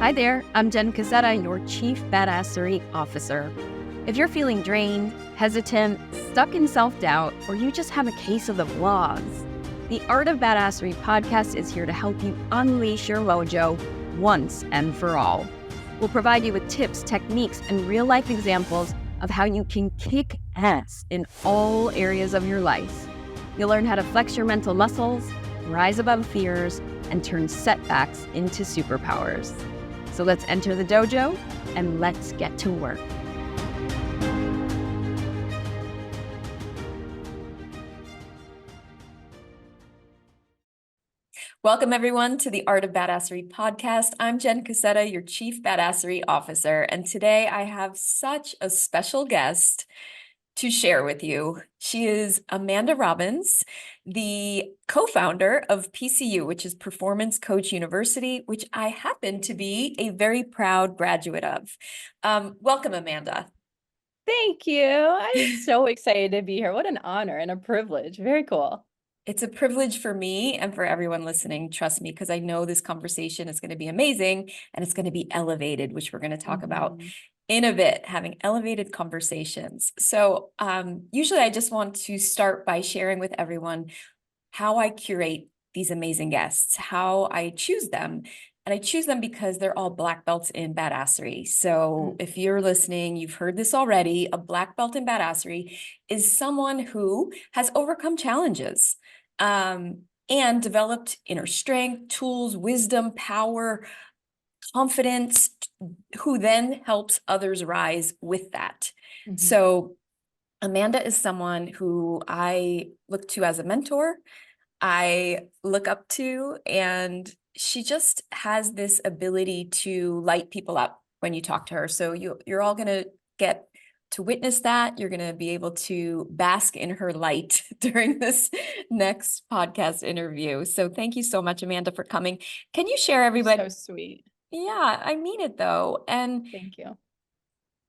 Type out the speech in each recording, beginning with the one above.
Hi there, I'm Jen Cassetta, your Chief Badassery Officer. If you're feeling drained, hesitant, stuck in self-doubt, or you just have a case of the vlogs, the Art of Badassery podcast is here to help you unleash your mojo once and for all. We'll provide you with tips, techniques, and real-life examples of how you can kick ass in all areas of your life. You'll learn how to flex your mental muscles, rise above fears, and turn setbacks into superpowers. So let's enter the dojo and let's get to work. Welcome, everyone, to the Art of Badassery podcast. I'm Jen Cassetta, your Chief Badassery Officer, and today I have such a special guest to share with you. She is Amanda Robbins, the co-founder of PCU, which is Performance Coach University, which I happen to be a very proud graduate of. Welcome, Amanda. Thank you. I'm so excited to be here. What an honor and a privilege. Very cool. It's a privilege for me and for everyone listening, trust me, because I know this conversation is going to be amazing and it's going to be elevated, which we're going to talk about in a bit, having elevated conversations. So usually I just want to start by sharing with everyone how I curate these amazing guests, how I choose them. And I choose them because they're all black belts in badassery. So if you're listening, you've heard this already, a black belt in badassery is someone who has overcome challenges and developed inner strength, tools, wisdom, power, confidence, who then helps others rise with that. So Amanda is someone who I look to as a mentor, I look up to, and she just has this ability to light people up when you talk to her. So you're all going to get to witness that. You're going to be able to bask in her light during this next podcast interview. So thank you so much, Amanda, for coming. Can you share everybody? So sweet. Yeah, I mean it though. And thank you.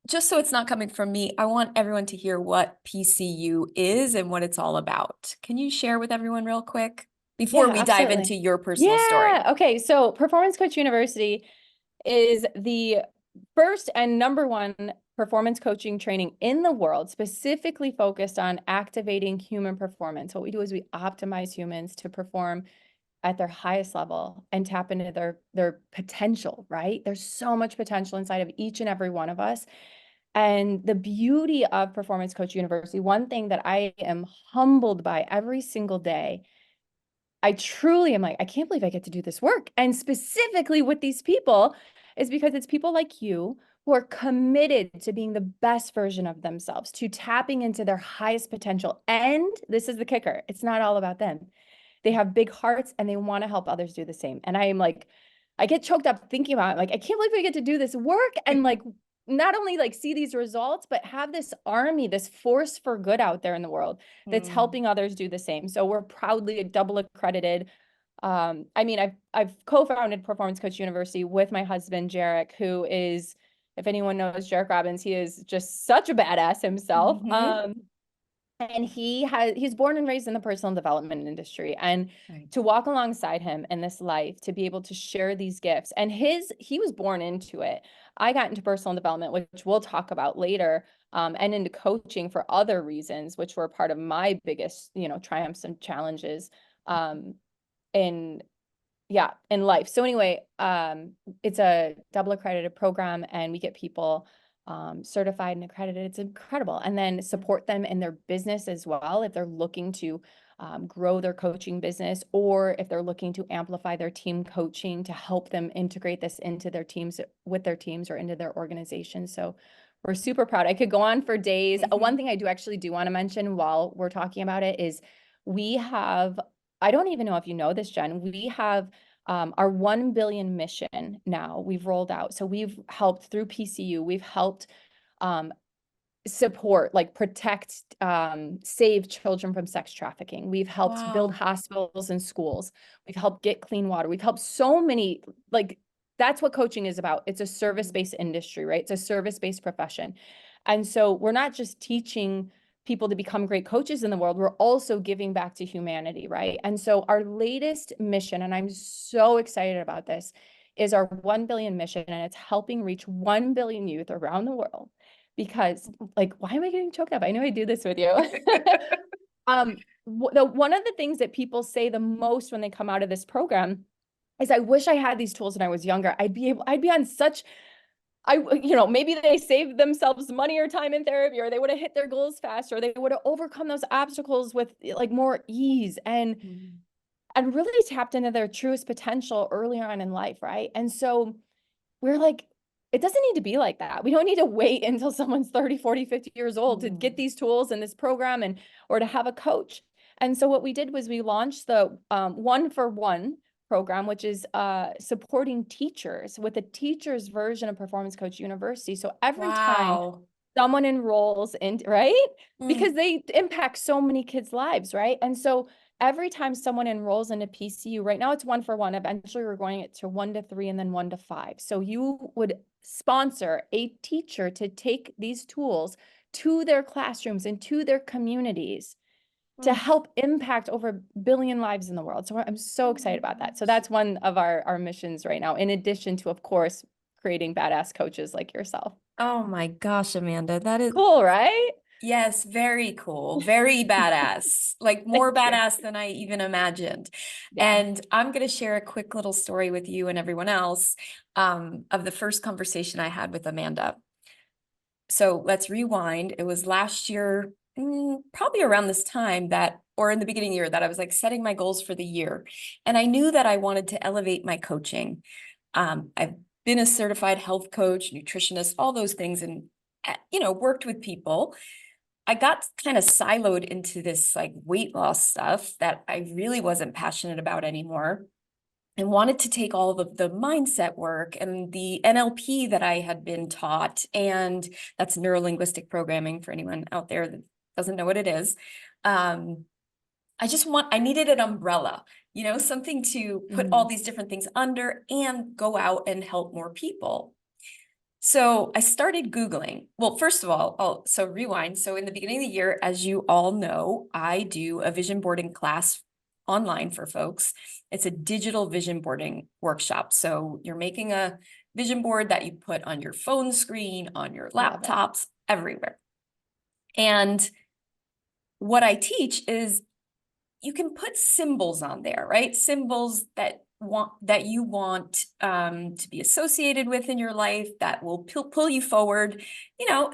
Just so it's not coming from me, I want everyone to hear what PCU is and what it's all about. Can you share with everyone real quick before we dive into your personal story? Okay. So Performance Coach University is the first and number one performance coaching training in the world, specifically focused on activating human performance. What we do is we optimize humans to perform at their highest level and tap into their potential, right? There's so much potential inside of each and every one of us. And the beauty of Performance Coach University, one thing that I am humbled by every single day, I truly am like, I can't believe I get to do this work. And specifically with these people is because it's people like you who are committed to being the best version of themselves, to tapping into their highest potential. And this is the kicker. It's not all about them. They have big hearts and they want to help others do the same. And I am like, I get choked up thinking about it. Like, I can't believe I get to do this work and like, not only like see these results, but have this army, this force for good out there in the world that's helping others do the same. So we're proudly double accredited. I mean, I've co-founded Performance Coach University with my husband, Jarek, who is, if anyone knows Jarek Robbins, he is just such a badass himself. And he's born and raised in the personal development industry, and to walk alongside him in this life, to be able to share these gifts, and he was born into it. I got into personal development, which we'll talk about later, and into coaching for other reasons, which were part of my biggest, triumphs and challenges, in life. So anyway, it's a double accredited program, and we get people certified and accredited. It's incredible. And then support them in their business as well, if they're looking to grow their coaching business, or if they're looking to amplify their team coaching to help them integrate this into their teams, with their teams, or into their organization. So we're super proud. I could go on for days. One thing I do want to mention while we're talking about it is we have, I don't even know if you know this, Jen, we have our 1 billion mission now we've rolled out. So we've helped through PCU, we've helped support, like protect, save children from sex trafficking. We've helped build hospitals and schools. We've helped get clean water. We've helped so many, like, that's what coaching is about. It's a service-based industry, right? It's a service-based profession. And so we're not just teaching people to become great coaches in the world, we're also giving back to humanity, right? And so our latest mission, and I'm so excited about this, is our 1 billion mission, and it's helping reach 1 billion youth around the world. Because, like, why am I getting choked up? I know I do this with you. One of the things that people say the most when they come out of this program is, I wish I had these tools when I was younger. I'd be on such, maybe they saved themselves money or time in therapy, or they would have hit their goals faster, or they would have overcome those obstacles with like more ease and really tapped into their truest potential earlier on in life, right? And so we're like, it doesn't need to be like that. We don't need to wait until someone's 30, 40, 50 years old to get these tools in this program or to have a coach. And so what we did was we launched the 1-for-1 program, which is supporting teachers with a teacher's version of Performance Coach University. So every time someone enrolls in, right? Because they impact so many kids' lives, right? And so every time someone enrolls into PCU, right now it's 1-for-1. Eventually we're going it to 1-to-3 and then 1-to-5. So you would sponsor a teacher to take these tools to their classrooms and to their communities to help impact over 1 billion lives in the world. So I'm so excited about that. So that's one of our missions right now, in addition to, of course, creating badass coaches like yourself. Oh my gosh, Amanda, that is cool, right? Yes, very cool. Very badass. Like more badass than I even imagined. Yeah. And I'm going to share a quick little story with you and everyone else of the first conversation I had with Amanda. So let's rewind. It was last year, probably around this time or in the beginning of the year, that I was like setting my goals for the year. And I knew that I wanted to elevate my coaching. I've been a certified health coach, nutritionist, all those things, and worked with people. I got kind of siloed into this like weight loss stuff that I really wasn't passionate about anymore, and wanted to take all of the mindset work and the NLP that I had been taught, and that's neuro-linguistic programming for anyone out there that doesn't know what it is. I needed an umbrella, something to put all these different things under and go out and help more people. So I started Googling. Well, first of all, so rewind. So in the beginning of the year, as you all know, I do a vision boarding class online for folks. It's a digital vision boarding workshop. So you're making a vision board that you put on your phone screen, on your laptops, everywhere. And what I teach is you can put symbols on there, right? Symbols that you want to be associated with in your life, that will pull you forward.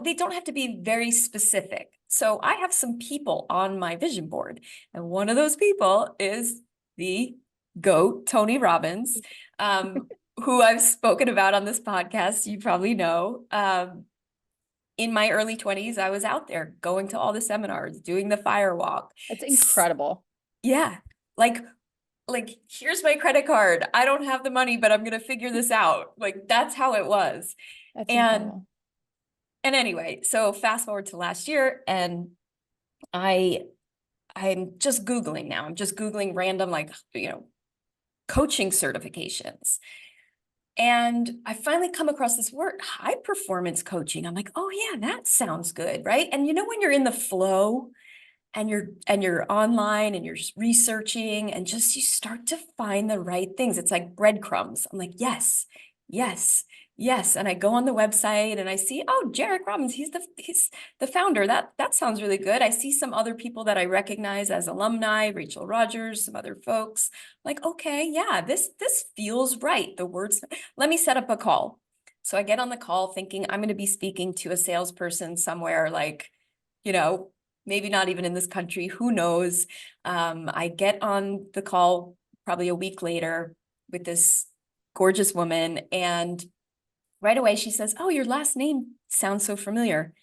They don't have to be very specific. So I have some people on my vision board, and one of those people is the GOAT, Tony Robbins, who I've spoken about on this podcast. You probably know. In my early 20s, I was out there going to all the seminars, doing the fire walk. It's incredible. Yeah. Like, here's my credit card. I don't have the money, but I'm going to figure this out. Like, that's how it was. That's incredible. And anyway, so fast forward to last year, and I'm just Googling now. I'm just Googling random, coaching certifications. And I finally come across this word, high performance coaching. I'm like, oh yeah, that sounds good, right? And when you're in the flow, and you're online and you're researching, and you start to find the right things. It's like breadcrumbs. I'm like, yes, yes, yes. And I go on the website and I see, oh, Jennifer Robbins, he's the founder. That sounds really good. I see some other people that I recognize as alumni, Rachel Rogers, some other folks. Like, okay, yeah, this feels right. The words, let me set up a call. So I get on the call thinking I'm going to be speaking to a salesperson somewhere, maybe not even in this country, who knows? I get on the call probably a week later with this gorgeous woman, and right away she says, oh, your last name sounds so familiar.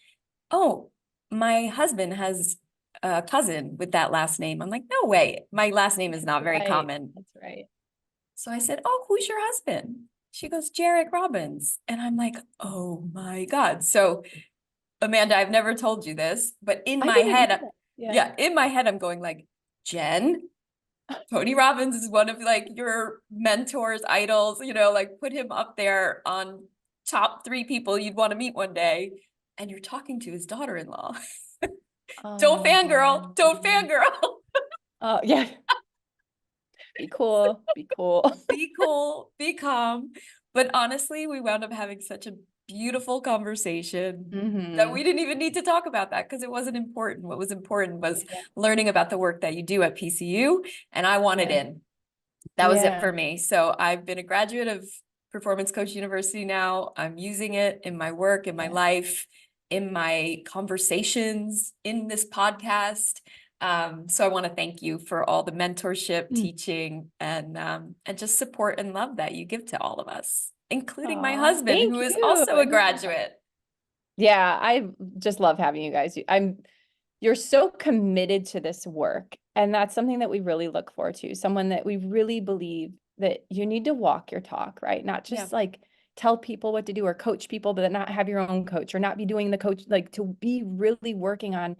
Oh, my husband has a cousin with that last name. I'm like, no way. My last name is not very common. That's right. So I said, oh, who's your husband? She goes, Jennifer Robbins. And I'm like, oh my God. So Amanda, I've never told you this, but in my head, in my head, I'm going like, Jen, Tony Robbins is one of your mentors, idols, put him up there on top 3 people you'd want to meet one day. And you're talking to his daughter-in-law. Don't fangirl. Yeah. Be cool, be cool. Be cool, be calm. But honestly, we wound up having such a beautiful conversation that we didn't even need to talk about that because it wasn't important. What was important was Yeah. learning about the work that you do at PCU, and I wanted Yeah. in. That was it Yeah. for me. So I've been a graduate of Performance Coach University now. I'm using it in my work, in my Yeah. life, in my conversations, in this podcast. So I want to thank you for all the mentorship, teaching, and just support and love that you give to all of us, including my Aw, husband, thank who is you. also a graduate. Yeah, I just love having you guys. You're so committed to this work, and that's something that we really look for too. Someone that we really believe that you need to walk your talk, right? Not Yeah. just like tell people what to do or coach people, but not have your own coach or not be doing the coach, like to be really working on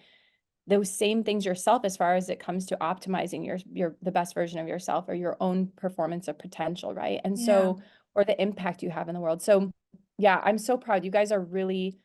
those same things yourself as far as it comes to optimizing your the best version of yourself or your own performance or potential, right? And Yeah. so, or the impact you have in the world. So yeah, I'm so proud. You guys are really,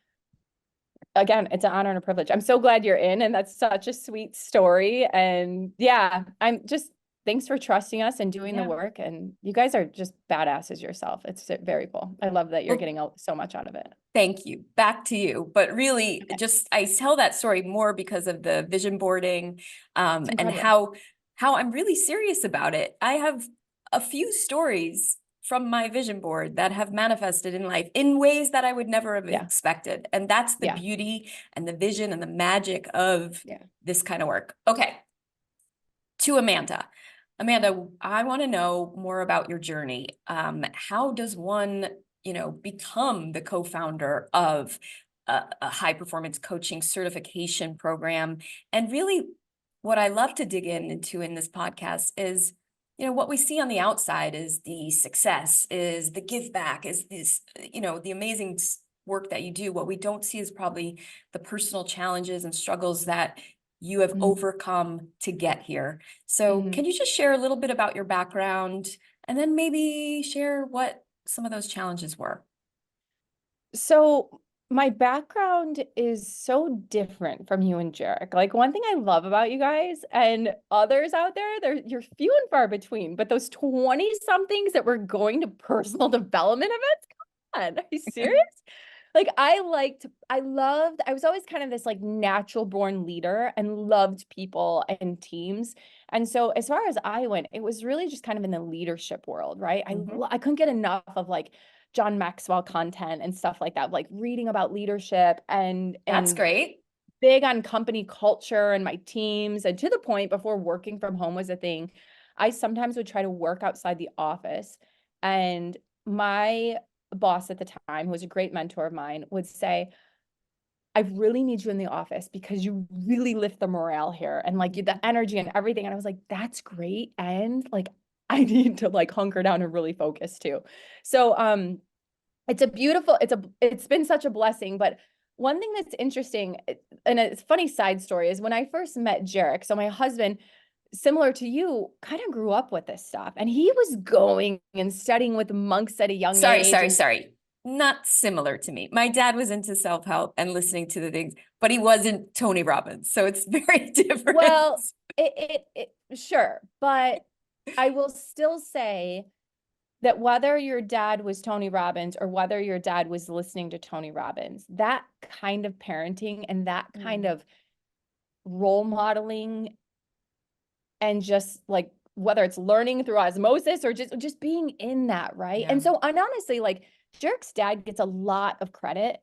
again, it's an honor and a privilege. I'm so glad you're in, and that's such a sweet story. And yeah, I'm just, thanks for trusting us and doing the Yeah. work. And you guys are just badasses yourself. It's very cool. I love that you're Well, getting so much out of it. thank you. Back to you. But really, just I tell that story more because of the vision boarding, and incredible. how I'm really serious about it. I have a few stories from my vision board that have manifested in life in ways that I would never have Yeah. expected. And that's the Yeah. beauty and the vision and the magic of Yeah. this kind of work. Okay. To Amanda. Amanda, I want to know more about your journey. How does one, become the co-founder of a high performance coaching certification program? And really, what I love to dig into in this podcast is, what we see on the outside is the success, is the give back, is this, the amazing work that you do. What we don't see is probably the personal challenges and struggles that you have overcome to get here. So can you just share a little bit about your background and then maybe share what some of those challenges were? So my background is so different from you and Jarek. Like, one thing I love about you guys and others out there, you're few and far between, but those 20 somethings that were going to personal development events, come on, are you serious? Like, I was always kind of this like natural born leader and loved people and teams. And so as far as I went, it was really just kind of in the leadership world, right? I couldn't get enough of like John Maxwell content and stuff like that, like reading about leadership That's and great. big on company culture and my teams. And to the point, before working from home was a thing, I sometimes would try to work outside the office. And my boss at the time, who was a great mentor of mine, would say, I really need you in the office because you really lift the morale here and like the energy and everything. And I was like, that's great. And like, I need to like hunker down and really focus too. So, it's been such a blessing. But one thing that's interesting, and a funny side story, is when I first met Jarek, so my husband, similar to you, kind of grew up with this stuff, and he was going and studying with monks at a young age. Sorry. Not similar to me. My dad was into self-help and listening to the things, but he wasn't Tony Robbins. So it's very different. Well, sure. But I will still say that whether your dad was Tony Robbins or whether your dad was listening to Tony Robbins, that kind of parenting and that kind of role modeling, and just like whether it's learning through osmosis or just being in that, right? Yeah. And so, and honestly, like Jarek's dad gets a lot of credit.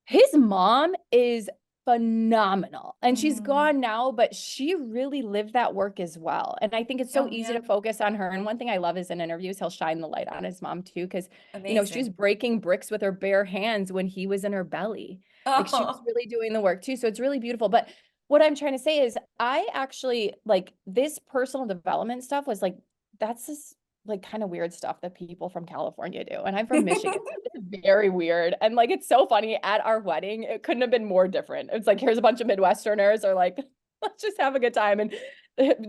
His mom is phenomenal, and she's gone now, but she really lived that work as well. And I think it's so easy to focus on her. And one thing I love is in interviews, he'll shine the light on his mom too, because she was breaking bricks with her bare hands when he was in her belly. Like, she was really doing the work too. So it's really beautiful. But what I'm trying to say is, I actually like this personal development stuff was like, that's just like kind of weird stuff that people from California do. And I'm from Michigan. So it's very weird. And like, it's so funny, at our wedding, it couldn't have been more different. It's like, here's a bunch of Midwesterners are like, let's just have a good time. And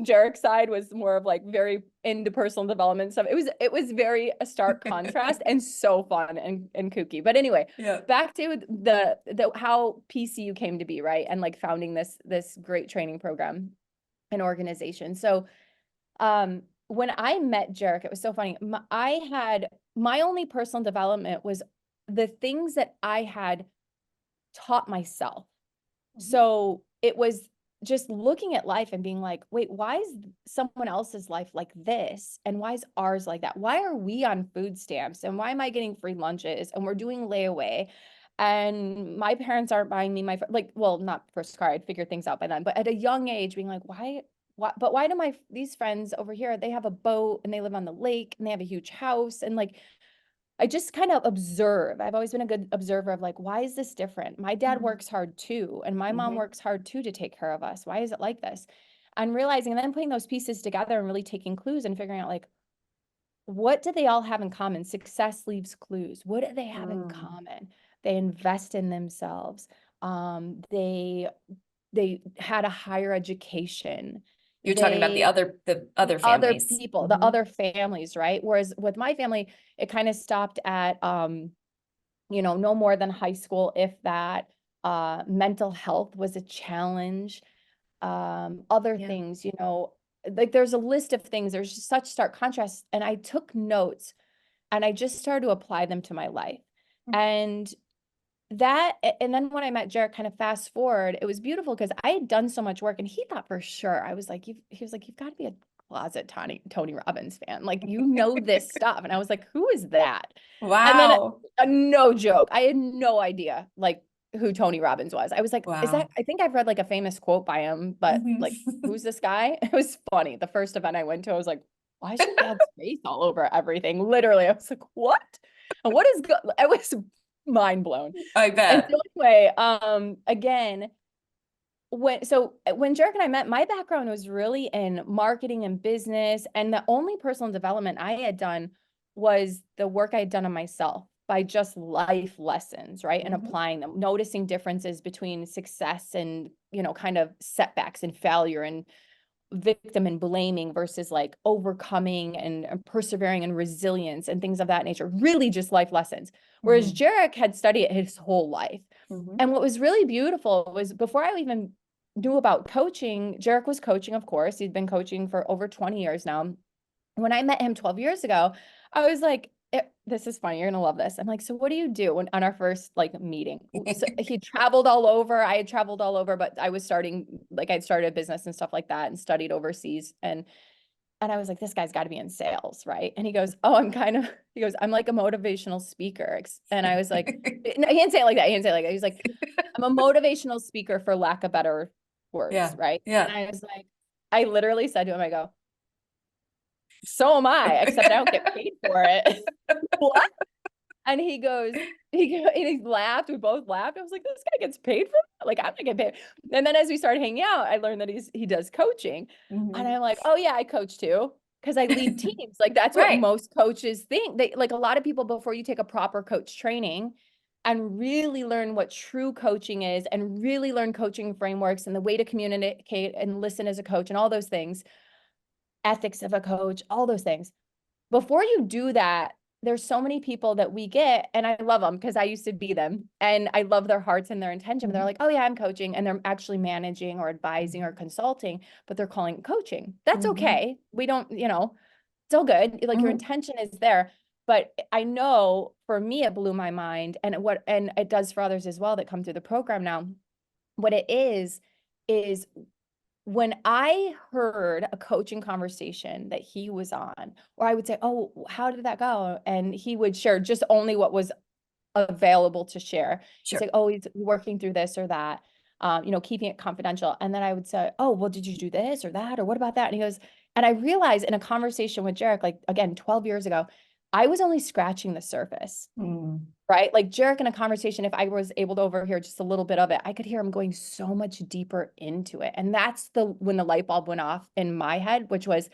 Jarek's side was more of like very into personal development stuff. It was very a stark contrast and so fun and kooky. But anyway, back to the how PCU came to be, right? And like founding this great training program and organization. So when I met Jarek, it was so funny. My only personal development was the things that I had taught myself. So it was just looking at life and being like, wait, why is someone else's life like this? And why is ours like that? Why are we on food stamps? And why am I getting free lunches? And we're doing layaway. And my parents aren't buying me not first car, I'd figure things out by then, but at a young age being like, why do these friends over here, they have a boat and they live on the lake and they have a huge house, and like, I just kind of observe. I've always been a good observer of like, why is this different? My dad works hard too, and my mom works hard too to take care of us. Why is it like this? And realizing, and then putting those pieces together and really taking clues and figuring out like, what do they all have in common? Success leaves clues. What do they have in common? They invest in themselves. They had a higher education. You're talking about the other families. Other people, the other families, right? Whereas with my family, it kind of stopped at, no more than high school, if that. Mental health was a challenge. Other things, like there's a list of things. There's just such stark contrast. And I took notes and I just started to apply them to my life. And then when I met Jarek, kind of fast forward, it was beautiful because I had done so much work and he thought for sure, I was like, he was like, you've got to be a closet Tony Robbins fan. Like, this stuff. And I was like, who is that? Wow. And then no joke, I had no idea like who Tony Robbins was. I was like, wow. I think I've read like a famous quote by him, but like, who's this guy? It was funny. The first event I went to, I was like, why is your dad's face all over everything? Literally, I was like, what? And what is I was mind blown. I bet. And so anyway, again, when Jarek and I met, my background was really in marketing and business, and the only personal development I had done was the work I had done on myself by just life lessons, right? And applying them, noticing differences between success and, kind of setbacks and failure and victim and blaming versus like overcoming and persevering and resilience and things of that nature, really just life lessons. Whereas Jarek had studied it his whole life. And what was really beautiful was before I even knew about coaching, Jarek was coaching, of course. He'd been coaching for over 20 years now. When I met him 12 years ago, I was like, this is funny. You're going to love this. I'm like, so what do you do on our first like meeting? So he traveled all over. I had traveled all over, but I'd started a business and stuff like that and studied overseas. And I was like, this guy's got to be in sales, right? And he goes, I'm like a motivational speaker. And I was like, no, he didn't say it like that. He didn't say it like that. He's like, I'm a motivational speaker for lack of better words, right? Yeah. And I was like, I literally said to him, I go, so am I, except I don't get paid for it. What? And he laughed. We both laughed. I was like, this guy gets paid for that? Like, I'm not getting paid. And then as we started hanging out, I learned that he does coaching. And I'm like, oh yeah, I coach too. Because I lead teams. Like that's what most coaches think. They like a lot of people, before you take a proper coach training and really learn what true coaching is and really learn coaching frameworks and the way to communicate and listen as a coach and all those things, ethics of a coach, all those things. Before you do that, there's so many people that we get, and I love them because I used to be them, and I love their hearts and their intention. They're like, oh yeah, I'm coaching, and they're actually managing or advising or consulting, but they're calling it coaching. That's okay. We don't, it's all good. Like your intention is there. But I know for me, it blew my mind, and it does for others as well that come through the program now. What it is when I heard a coaching conversation that he was on, or I would say, oh, how did that go? And he would share just only what was available to share. He's like, oh, he's working through this or that, keeping it confidential. And then I would say, oh, well, did you do this or that? Or what about that? And he goes, and I realized in a conversation with Jarek, like again, 12 years ago, I was only scratching the surface. Right? Like Jarek in a conversation, if I was able to overhear just a little bit of it, I could hear him going so much deeper into it. And that's when the light bulb went off in my head, which was,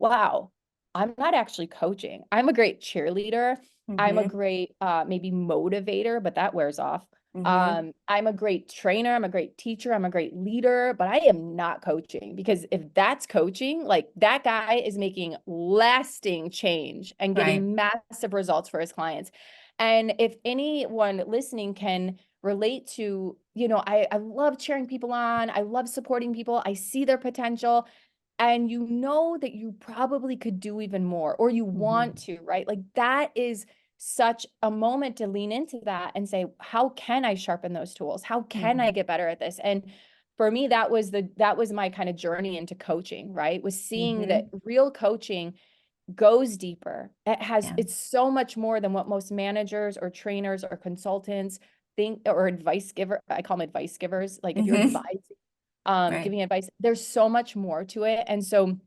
wow, I'm not actually coaching. I'm a great cheerleader. I'm a great, maybe motivator, but that wears off. I'm a great trainer. I'm a great teacher. I'm a great leader, but I am not coaching, because if that's coaching, like that guy is making lasting change and getting massive results for his clients. And if anyone listening can relate to, I love cheering people on. I love supporting people. I see their potential. and you know that you probably could do even more, or you want to, right? Like that is such a moment to lean into that and say, how can I sharpen those tools? How can I get better at this? And for me, that was my kind of journey into coaching, right? Was seeing that real coaching goes deeper. Yeah. It's so much more than what most managers or trainers or consultants think, or advice giver. I call them advice givers. Like if you're advising, Right. giving advice, there's so much more to it. And so,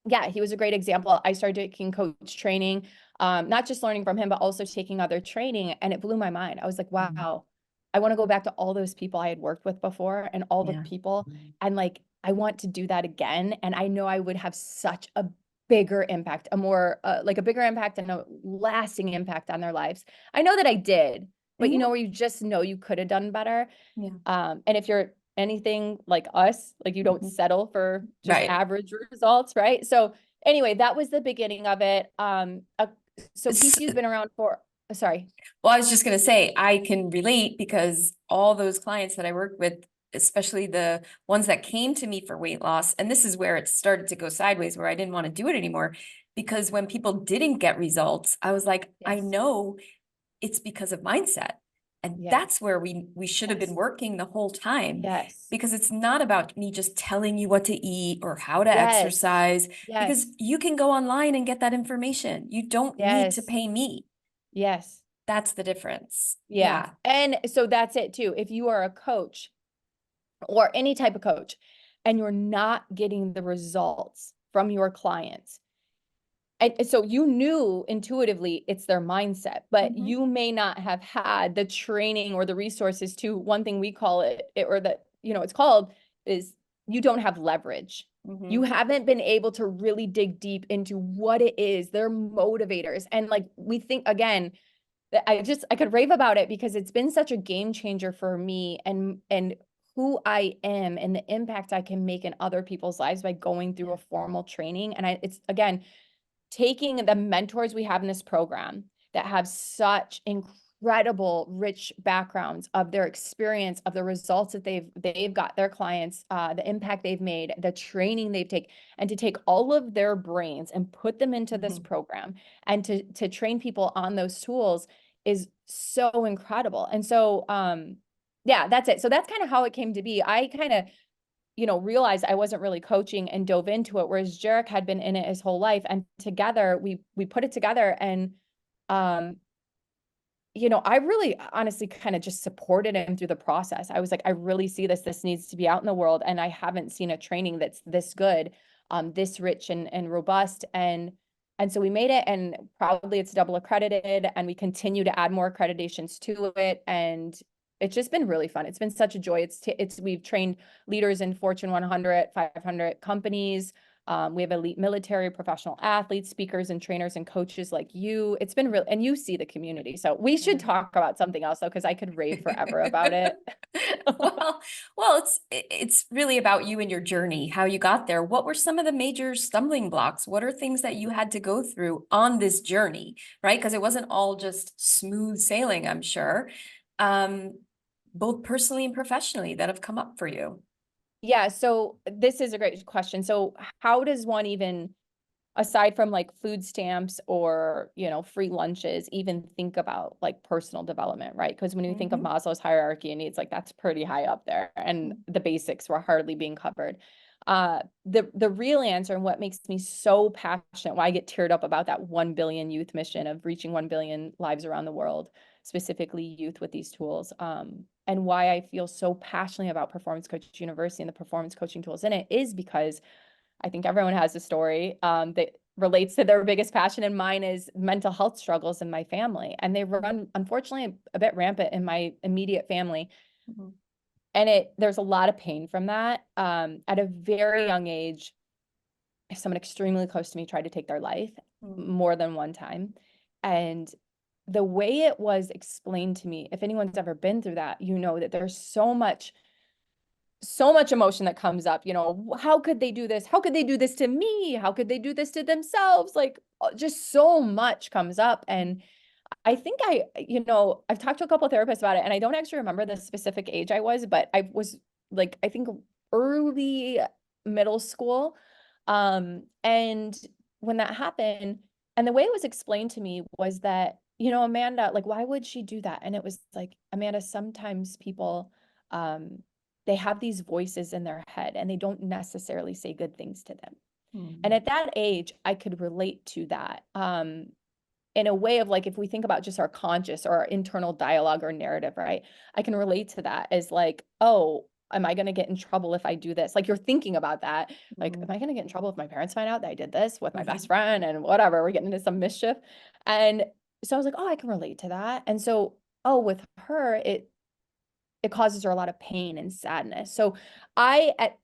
yeah, he was a great example. I started taking coach training, not just learning from him, but also taking other training. And it blew my mind. I was like, wow, I want to go back to all those people I had worked with before and all the Yeah. people. And like, I want to do that again. And I know I would have such a bigger impact, a more like a bigger impact and a lasting impact on their lives. I know that I did, but you know, where you just know you could have done better. Yeah. And if you're anything like us, like you don't settle for just Right. average results, right? So anyway, that was the beginning of it. So S- PCU's been around for, sorry. Well, I was just going to say, I can relate because all those clients that I worked with, especially the ones that came to me for weight loss, and this is where it started to go sideways, where I didn't want to do it anymore, because when people didn't get results, I was like, I Yes. know it's because of mindset. And Yeah. that's where we should have been Yes. working the whole time, Yes. because it's not about me just telling you what to eat or how to Yes. exercise, because Yes. you can go online and get that information. You don't need to Yes. pay me. Yes. That's the difference. Yeah. And so that's it too. If you are a coach or any type of coach and you're not getting the results from your clients, and so you knew intuitively it's their mindset, but you may not have had the training or the resources to, one thing we call it, or that, you know, it's called, is you don't have leverage. You haven't been able to really dig deep into what it is, their motivators. And like, we think again, that I could rave about it because it's been such a game changer for me and who I am and the impact I can make in other people's lives by going through a formal training. And it's again, taking the mentors we have in this program that have such incredible rich backgrounds of their experience, of the results that they've got their clients, the impact they've made, the training they've taken, and to take all of their brains and put them into this program and to train people on those tools is so incredible. And so yeah, that's it. So that's kind of how it came to be. I kind of, you know, realized I wasn't really coaching and dove into it, whereas Jarek had been in it his whole life. And together we put it together. And you know, I really honestly kind of just supported him through the process. I was like, I really see this needs to be out in the world. And I haven't seen a training that's this good, this rich and robust. And so we made it, and probably it's double accredited, and we continue to add more accreditations to it. And it's just been really fun. It's been such a joy. We've trained leaders in Fortune 100, 500 companies. We have elite military, professional athletes, speakers and trainers and coaches like you. It's been real, and you see the community. So we should talk about something else though, because I could rave forever about it. well, it's really about you and your journey, how you got there. What were some of the major stumbling blocks? What are things that you had to go through on this journey, right? Because it wasn't all just smooth sailing, I'm sure. Both personally and professionally, that have come up for you. Yeah, so this is a great question. So how does one even, aside from like food stamps or, you know, free lunches, even think about like personal development, right? Because when you think of Maslow's hierarchy of needs, like that's pretty high up there, and the basics were hardly being covered. The real answer, and what makes me so passionate, why I get teared up about that 1 billion youth mission of reaching 1 billion lives around the world, specifically youth with these tools, and why I feel so passionately about Performance Coach University and the performance coaching tools in it, is because I think everyone has a story that relates to their biggest passion, and mine is mental health struggles in my family. And they run, unfortunately, a bit rampant in my immediate family. And there's a lot of pain from that. At a very young age, someone extremely close to me tried to take their life more than one time. And the way it was explained to me, if anyone's ever been through that, you know that there's so much emotion that comes up. You know, how could they do this? How could they do this to me? How could they do this to themselves? Like, just so much comes up. And I think you know, I've talked to a couple of therapists about it, and I don't actually remember the specific age I was, but I was like, I think early middle school. And when that happened, and the way it was explained to me was that, Amanda, like, why would she do that? And it was like, Amanda, sometimes people, they have these voices in their head and they don't necessarily say good things to them. And at that age, I could relate to that. In a way of like, if we think about just our conscious or our internal dialogue or narrative, right? I can relate to that as like, oh, am I going to get in trouble if I do this? Like, you're thinking about that. Like, am I going to get in trouble if my parents find out that I did this with my best friend and whatever, we're getting into some mischief. And so I was like, oh, I can relate to that. And so, oh, with her, it causes her a lot of pain and sadness. So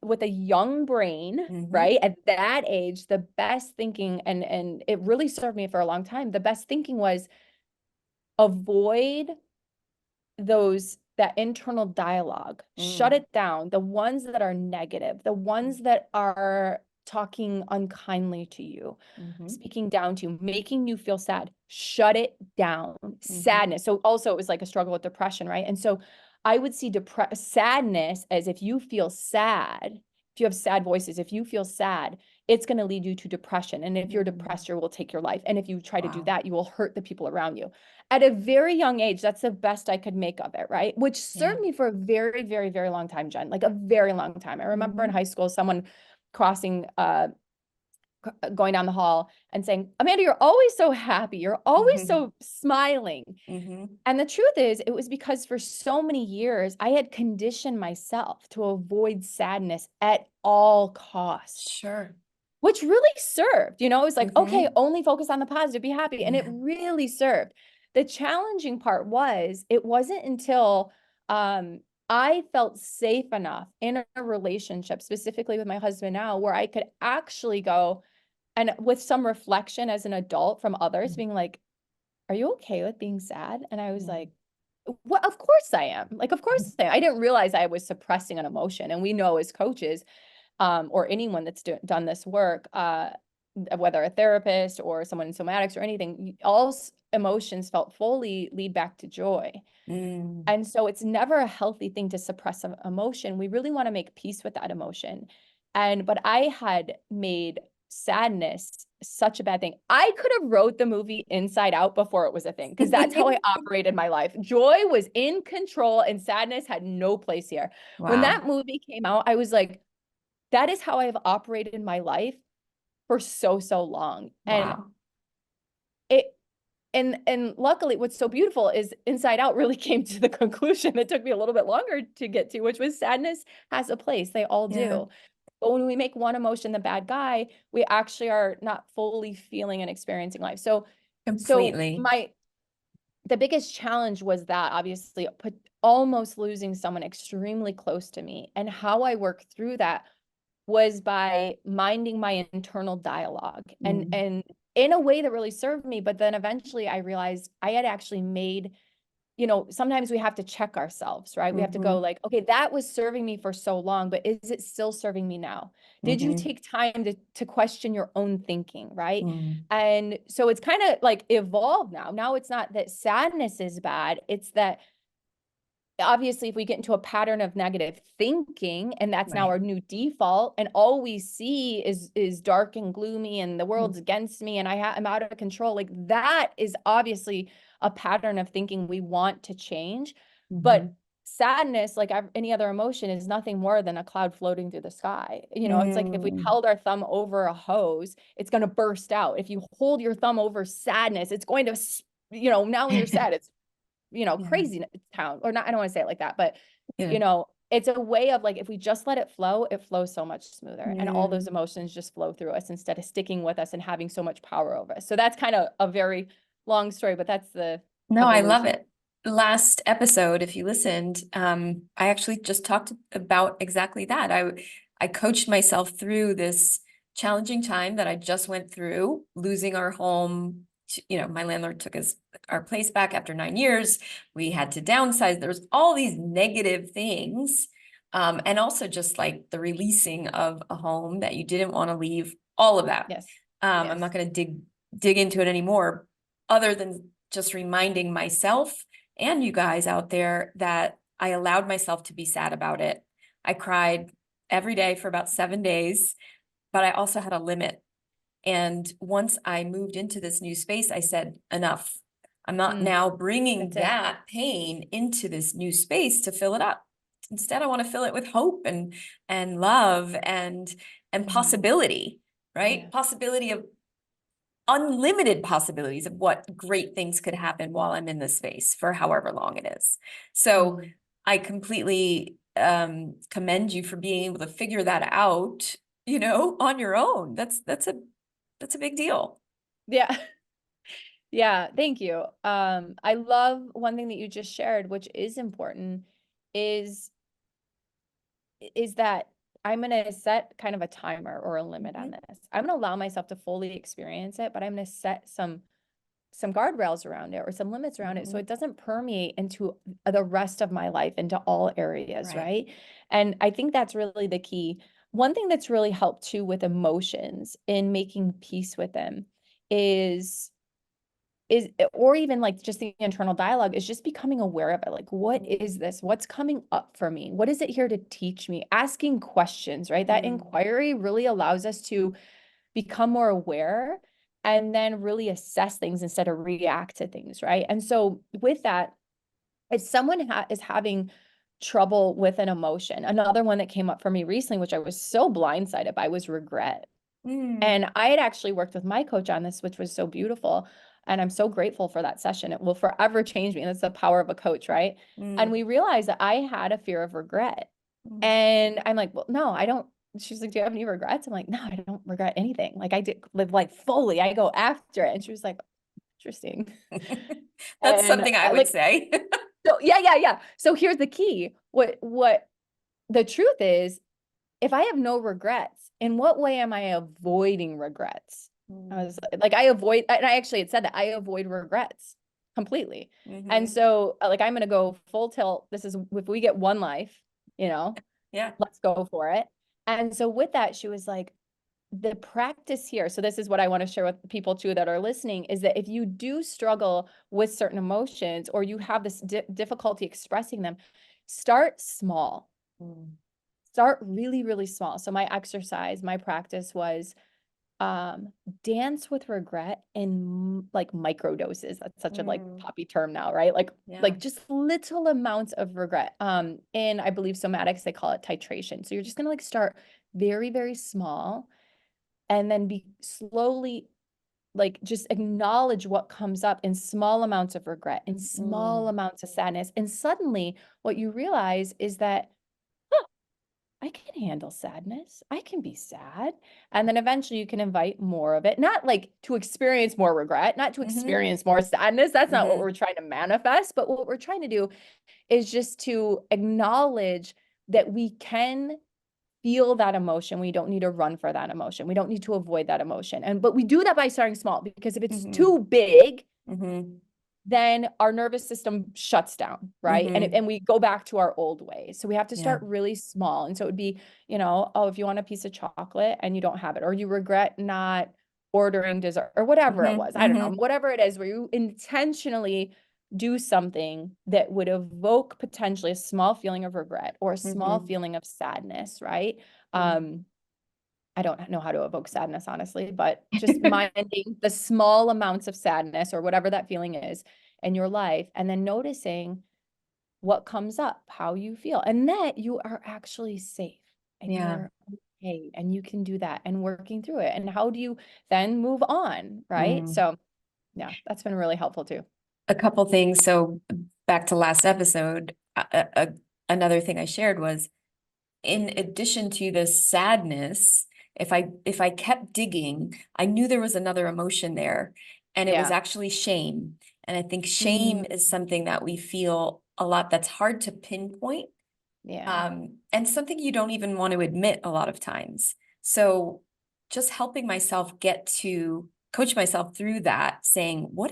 with a young brain, right, at that age, the best thinking, and it really served me for a long time, the best thinking was avoid that internal dialogue, shut it down, the ones that are negative, the ones that are talking unkindly to you, speaking down to you, making you feel sad, shut it down. Sadness. So also it was like a struggle with depression, right? And so I would see sadness as if you feel sad, if you have sad voices, if you feel sad, it's going to lead you to depression. And if you're depressed, you will take your life. And if you try to do that, you will hurt the people around you. At a very young age, that's the best I could make of it, right? Which served me for a very, very, very long time, Jen, like a very long time. I remember in high school, someone crossing, going down the hall and saying, Amanda, you're always so happy. You're always so smiling. And the truth is, it was because for so many years, I had conditioned myself to avoid sadness at all costs. Sure. Which really served, it was like, okay, only focus on the positive, be happy. And it really served. The challenging part was, it wasn't until I felt safe enough in a relationship, specifically with my husband now, where I could actually go, and with some reflection as an adult from others being like, are you okay with being sad? And I was like, well, of course I am. Like, of course I am. I didn't realize I was suppressing an emotion. And we know as coaches, or anyone that's done this work, whether a therapist or someone in somatics or anything, all emotions felt fully lead back to joy. And so it's never a healthy thing to suppress an emotion. We really want to make peace with that emotion. But I had made sadness such a bad thing. I could have wrote the movie Inside Out before it was a thing, because that's how I operated my life. Joy was in control and sadness had no place here. When that movie came out, I was like, that is how I've operated in my life for so long. And luckily what's so beautiful is Inside Out really came to the conclusion. It took me a little bit longer to get to, which was sadness has a place. They all do. But when we make one emotion the bad guy, we actually are not fully feeling and experiencing life. So Completely. The biggest challenge was that, obviously, almost losing someone extremely close to me. And how I worked through that was by minding my internal dialogue and in a way that really served me. But then eventually I realized I had actually made, sometimes we have to check ourselves, right? We have to go like, okay, that was serving me for so long, but is it still serving me now? Did you take time to question your own thinking, right? And so it's kind of like evolved now. Now it's not that sadness is bad. It's that obviously if we get into a pattern of negative thinking and that's now our new default, and all we see is dark and gloomy and the world's against me and I'm out of control, like that is obviously a pattern of thinking we want to change. But sadness, like any other emotion, is nothing more than a cloud floating through the sky. It's like if we held our thumb over a hose, it's going to burst out. If you hold your thumb over sadness, it's going to, now when you're sad, it's crazy town, or not, I don't want to say it like that, but it's a way of like, if we just let it flows so much smoother, and all those emotions just flow through us instead of sticking with us and having so much power over us. So that's kind of a very long story, but that's the I love it. Last episode, if you listened, I actually just talked about exactly that. I coached myself through this challenging time that I just went through, losing our home. My landlord took our place back after 9 years. We had to downsize. There's all these negative things. And also just like the releasing of a home that you didn't want to leave, all of that. I'm not going to dig into it anymore, other than just reminding myself and you guys out there that I allowed myself to be sad about it. I cried every day for about 7 days. but I also had a limit. And once I moved into this new space, I said, enough. I'm not now bringing That's it. that pain into this new space to fill it up. Instead, I want to fill it with hope and love and possibility, right? Yeah. Possibility of unlimited possibilities of what great things could happen while I'm in this space for however long it is. So I completely commend you for being able to figure that out, you know, on your own. That's a big deal. Yeah. Yeah, thank you. I love one thing that you just shared, which is important, is that I'm gonna set kind of a timer or a limit on this. I'm gonna allow myself to fully experience it, but I'm gonna set some guardrails around it or some limits around it so it doesn't permeate into the rest of my life, into all areas, right? And I think that's really the key. One thing that's really helped too with emotions in making peace with them is or even like just the internal dialogue is just becoming aware of it. Like, what is this? What's coming up for me? What is it here to teach me? Asking questions, right? That inquiry really allows us to become more aware and then really assess things instead of react to things, right? And so with that, if someone is having trouble with an emotion, another one that came up for me recently, which I was so blindsided by, was regret. And I had actually worked with my coach on this, which was so beautiful. And I'm so grateful for that session. It will forever change me. And that's the power of a coach, right? And we realized that I had a fear of regret. And I'm like, well, no, I don't. She's like, do you have any regrets? I'm like, no, I don't regret anything. Like I did live like fully. I go after it. And she was like, interesting. That's And something I would like, say. so yeah. So here's the key. What the truth is, if I have no regrets, in what way am I avoiding regrets? I was like, I avoid, and I actually had said that I avoid regrets completely. And so like, I'm going to go full tilt. This is, if we get one life, you know, let's go for it. And so with that, she was like, the practice here. So this is what I want to share with people too that are listening, is that if you do struggle with certain emotions or you have this difficulty expressing them, start small. Start really, really small. So my exercise, my practice was dance with regret in like micro doses. That's such a like poppy term now, right? Like just little amounts of regret. In I believe somatics, they call it titration. So you're just gonna like start very, very small and then be slowly like just acknowledge what comes up in small amounts of regret, in small amounts of sadness. And suddenly what you realize is that I can handle sadness. I can be sad. And then eventually you can invite more of it, not like to experience more regret, not to experience more sadness. That's not what we're trying to manifest. But what we're trying to do is just to acknowledge that we can feel that emotion. We don't need to run for that emotion. We don't need to avoid that emotion. But we do that by starting small, because if it's too big, then our nervous system shuts down, right? And we go back to our old ways. So we have to start really small. And so it would be, you know, oh, if you want a piece of chocolate and you don't have it, or you regret not ordering dessert or whatever it was, I don't know, whatever it is, where you intentionally do something that would evoke potentially a small feeling of regret or a small feeling of sadness, right? I don't know how to evoke sadness, honestly, but just minding the small amounts of sadness or whatever that feeling is in your life, and then noticing what comes up, how you feel, and that you are actually safe and you are okay and you can do that, and working through it. And how do you then move on, right? So yeah, that's been really helpful too. A couple things. So back to last episode, another thing I shared was, in addition to the sadness, if I kept digging, I knew there was another emotion there, and it was actually shame. And I think shame is something that we feel a lot that's hard to pinpoint. And something you don't even want to admit a lot of times. So just helping myself coach myself through that, saying, what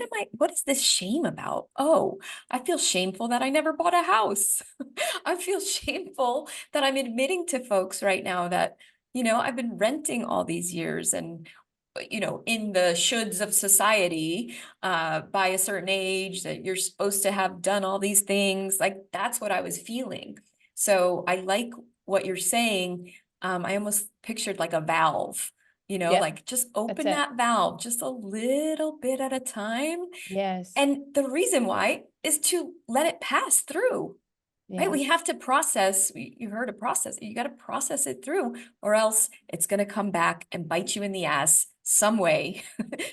is this shame about? Oh, I feel shameful that I never bought a house. I feel shameful that I'm admitting to folks right now that, you know, I've been renting all these years, and, you know, in the shoulds of society, by a certain age that you're supposed to have done all these things. Like, that's what I was feeling. So I like what you're saying. I almost pictured like a valve, Yeah, like just that's open it. that valve just a little bit at a time. Yes. And the reason why is to let it pass through, right? Yeah. We have to process, you heard of process, you got to process it through, or else it's going to come back and bite you in the ass some way,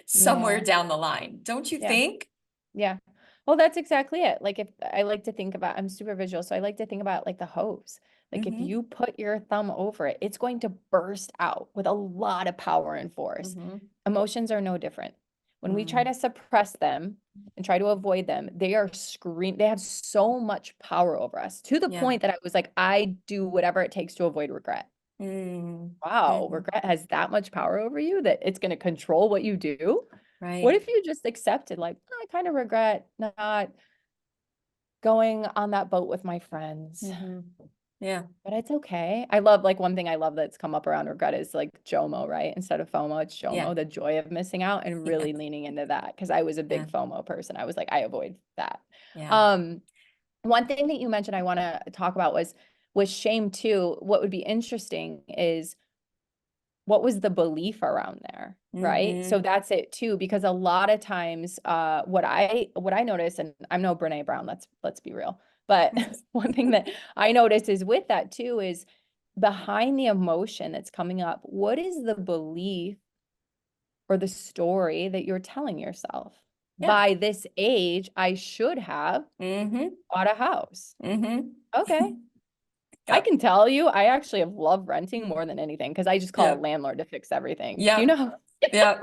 somewhere Yeah. down the line. Don't you Yeah. think? Yeah. Well, that's exactly it. Like if I like to think about, I'm super visual, so I like to think about like the hose. Like if Mm-hmm. you put your thumb over it, it's going to burst out with a lot of power and force. Mm-hmm. Emotions are no different. When we try Mm. to suppress them and try to avoid them, they have so much power over us to the Yeah. point that I was like, I do whatever it takes to avoid regret. Mm. Wow, Mm. regret has that much power over you that it's going to control what you do? What Right. if you just accepted, like, "Oh, I kind of regret not going on that boat with my friends, Mm-hmm. Yeah. but it's okay." I love, like, one thing I love that's come up around regret is like JOMO, right? Instead of FOMO, it's Yeah. JOMO, the joy of missing out, and Yeah. really leaning into that because I was a Yeah. big FOMO person. I was like, I avoid that. Yeah. Um, One thing that you mentioned I want to talk about was shame too. What would be interesting is what was the belief around there, right? So Mm-hmm. that's it too, because a lot of times what I notice, and I'm no Brene Brown, let's be real, but one thing that I notice is with that too is behind the emotion that's coming up, what is the belief or the story that you're telling yourself? Yeah. By this age, I should have Mm-hmm. bought a house. Mm-hmm. Okay. I Yep. can tell you, I actually have loved renting more than anything because I just call a Yep. landlord to fix everything. Do you Yep. know? Yep.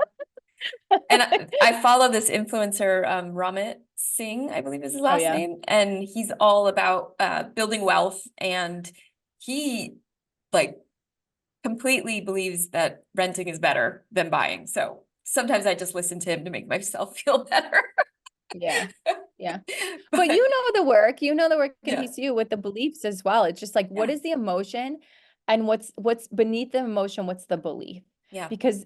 And I follow this influencer, Ramit Singh, I believe is his Oh last yeah. name, and he's all about building wealth, and he like completely believes that renting is better than buying. So sometimes I just listen to him to make myself feel better. Yeah. Yeah. But But you know the work in yeah, PCU with the beliefs as well. It's just like, what yeah, is the emotion and what's beneath the emotion? What's the belief? yeah. Because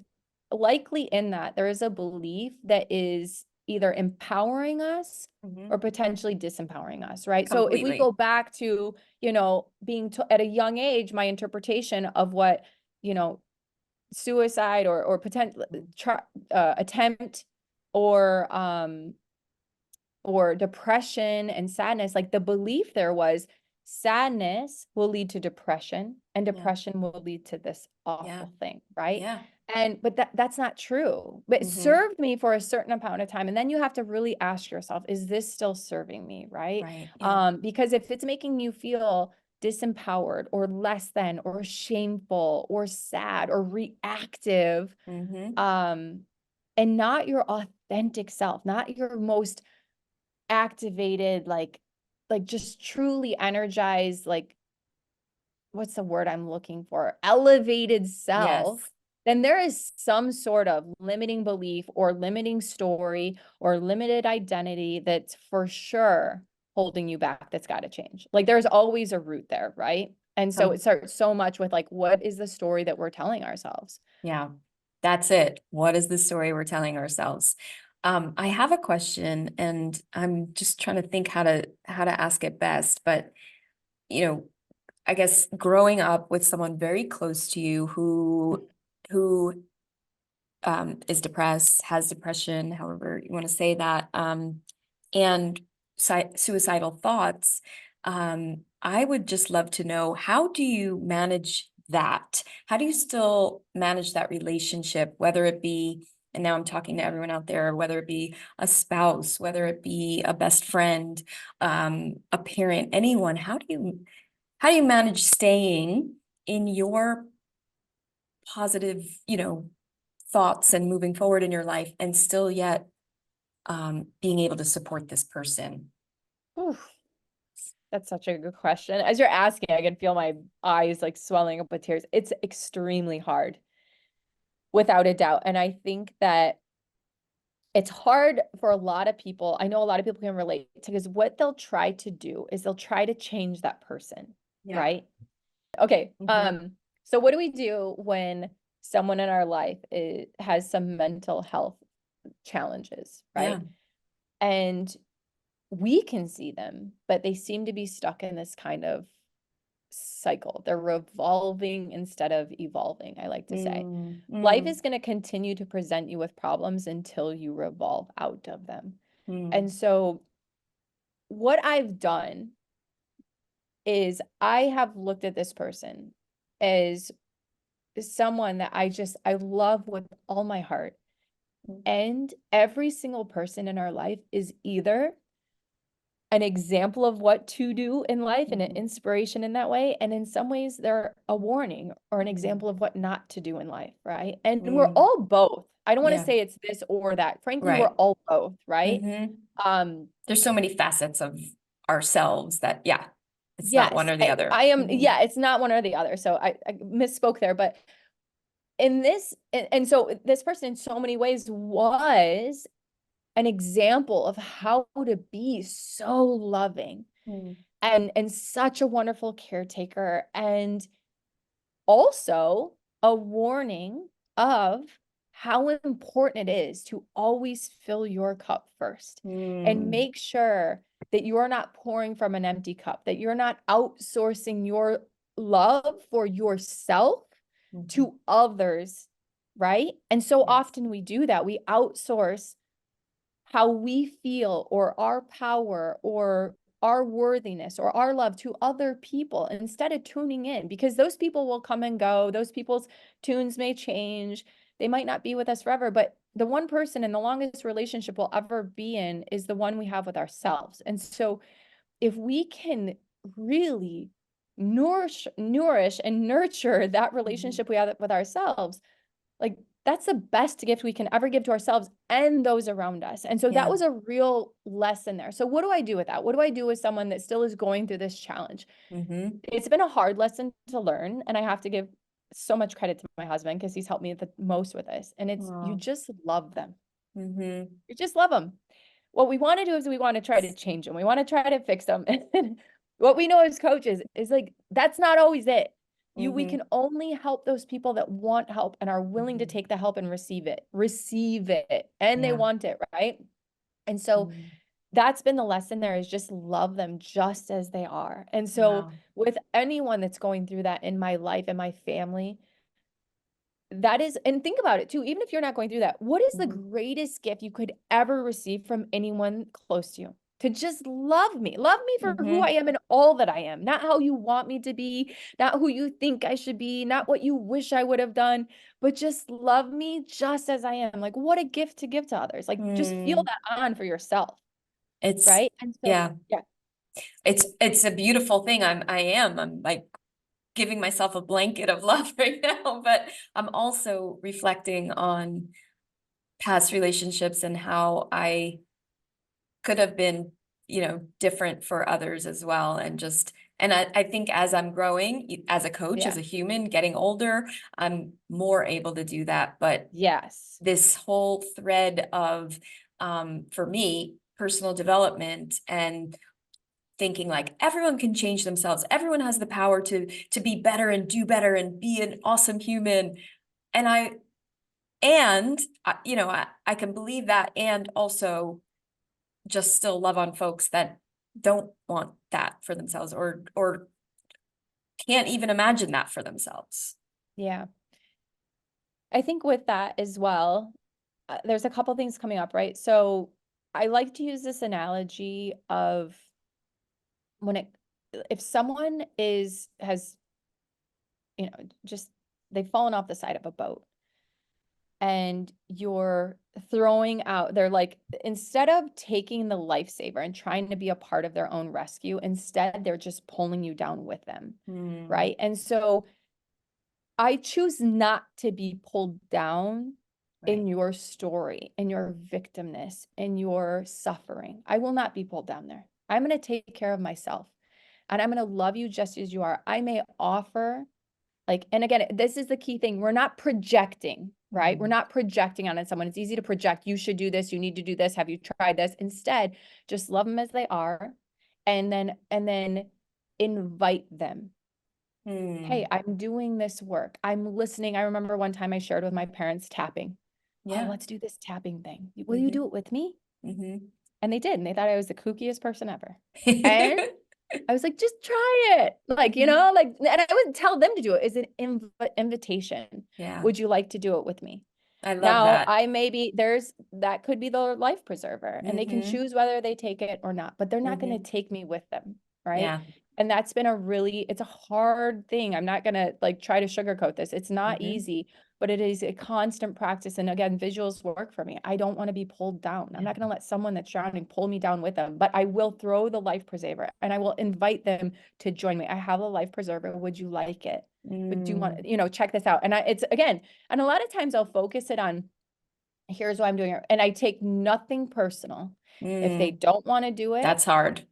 likely in that there is a belief that is either empowering us Hmm. or potentially disempowering us, right? So if we go Completely. back to, being at a young age, my interpretation of what, you know, suicide or potential attempt or or depression and sadness, like the belief there was sadness will lead to depression and Yeah, depression will lead to this yeah, awful thing, right? yeah. And but that's not true. But it Hmm. served me for a certain amount of time. And then you have to really ask yourself, is this still serving me, right? Right. Yeah. Because if it's making you feel disempowered or less than or shameful or sad or reactive, Hmm. um, and not your authentic self, not your most activated, like just truly energized, like what's the word I'm looking for? Elevated self, Yes. then there is some sort of limiting belief or limiting story or limited identity that's for sure holding you back that's got to change. Like there's always a root there, right? And so it Com starts so much with like, what is the story that we're telling ourselves? Yeah, that's it. What is the story we're telling ourselves? I have a question, and I'm just trying to think how to ask it best. But you know, I guess growing up with someone very close to you who is depressed, has depression, however you want to say that, and suicidal thoughts. I would just love to know, how do you manage that? How do you still manage that relationship, whether it be, and now I'm talking to everyone out there, whether it be a spouse, whether it be a best friend, a parent, anyone, how do you manage staying in your positive, thoughts and moving forward in your life and still yet being able to support this person? Oof, that's such a good question. As you're asking, I can feel my eyes like swelling up with tears. It's extremely hard, without a doubt. And I think that it's hard for a lot of people. I know a lot of people can relate to because what they'll try to do is they'll try to change that person, Yeah. right? Okay. Hmm. So what do we do when someone in our life has some mental health challenges, Yeah. right? And we can see them, but they seem to be stuck in this kind of cycle. They're revolving instead of evolving, I like to say. Mm, Life mm, is going to continue to present you with problems until you revolve out of them. mm, And so what I've done is I have looked at this person as someone that I love with all my heart. mm, And every single person in our life is either an example of what to do in life and an mhm, inspiration in that way. And in some ways, they're a warning or an mm, example of what not to do in life, right? And we're mm. all both. I don't want to Yeah, say it's this or that. Frankly, we're right. all both, right? Hmm. Um, There's so many facets of ourselves that, yeah, it's not one yes, or the other. I am. Mhm, Yeah, it's not one or the other. So I misspoke there, but in this, and so this person in so many ways was an example of how to be so loving mm, and such a wonderful caretaker, and also a warning of how important it is to always fill your cup first and mm, make sure that you're not pouring from an empty cup, that you're not outsourcing your love for yourself mhm. to others, right? And so Yes. often we do that. We outsource how we feel or our power or our worthiness or our love to other people instead of tuning in, because those people will come and go. Those people's tunes may change. They might not be with us forever, but the one person and the longest relationship we'll ever be in is the one we have with ourselves. And so if we can really nourish and nurture that Mhm, relationship we have with ourselves, like that's the best gift we can ever give to ourselves and those around us. And so that yeah. was a real lesson there. So what do I do with that? What do I do with someone that still is going through this challenge? Hmm. It's been a hard lesson to learn, and I have to give so much credit to my husband because he's helped me the most with this. And it's you Oh, just love them. hmm. You just love them. What we want to do is we want to try to change them. We want to try to fix them. And what we know as coaches is like that's not always it. We Hmm. can only help those people that want help and are willing to Hmm. take the help and receive it, and they Yeah. want it, right? And so Mm. that's been the lesson there, is just love them just as they are. And so Wow. with anyone that's going through that in my life and my family, that is, and think about it too, even if you're not going through that, what is the Mhm, greatest gift you could ever receive from anyone close to you? To just love me for who I mhm, am and all that I am, not how you want me to be, not who you think I should be, not what you wish I would have done, but just love me just as I am. Like, what a gift to give to others. Like, just feel mm. that on for yourself, It's, right? And so, yeah, yeah, it's a beautiful thing. I'm like giving myself a blanket of love right now, but I'm also reflecting on past relationships and how I could have been, different for others as well. And just, and I think as I'm growing as a coach, as yeah, a human, getting older, I'm more able to do that. But yes, this whole thread of, for me, personal development and thinking like everyone can change themselves. Everyone has the power to be better and do better and be an awesome human. And I can believe that and also just still love on folks that don't want that for themselves or can't even imagine that for themselves. yeah. I think with that as well, there's a couple things coming up, right? So I like to use this analogy of when it, if someone has, just they've fallen off the side of a boat and you're throwing out, they're like, instead of taking the lifesaver and trying to be a part of their own rescue, instead they're just pulling you down with them, Hmm. right? And so I choose not to be pulled down Right. in your story, in your victimness, in your suffering. I will not be pulled down there. I'm going to take care of myself and I'm going to love you just as you are. I may offer, like, and again, this is the key thing. We're not projecting, right? We're Mhm. not projecting on someone. It's easy to project. You should do this. You need to do this. Have you tried this? Instead, just love them as they are and then invite them. Hey, Hmm. I'm doing this work. I'm listening. I remember one time I shared with my parents tapping. Oh, Yeah. let's do this tapping thing. Will you Hmm. do it with me? Hmm. And they did. And they thought I was the kookiest person ever. And I was like, just try it. Like, you know, like, and I wouldn't tell them to do it. It's an invitation. Yeah. Would you like to do it with me? I love Now, that. I maybe that could be the life preserver, and they can choose whether they take it or not, but they're not going to take me with them, right? Yeah. And that's been it's a hard thing. I'm not going to like try to sugarcoat this. It's not easy, but it is a constant practice. And again, visuals work for me. I don't want to be pulled down. I'm not going to let someone that's drowning pull me down with them, but I will throw the life preserver and I will invite them to join me. I have a life preserver. Would you like it? But do you want, you know, check this out? And it's again, and a lot of times I'll focus it on, here's why I'm doing it. And I take nothing personal. If they don't want to do it, That's hard.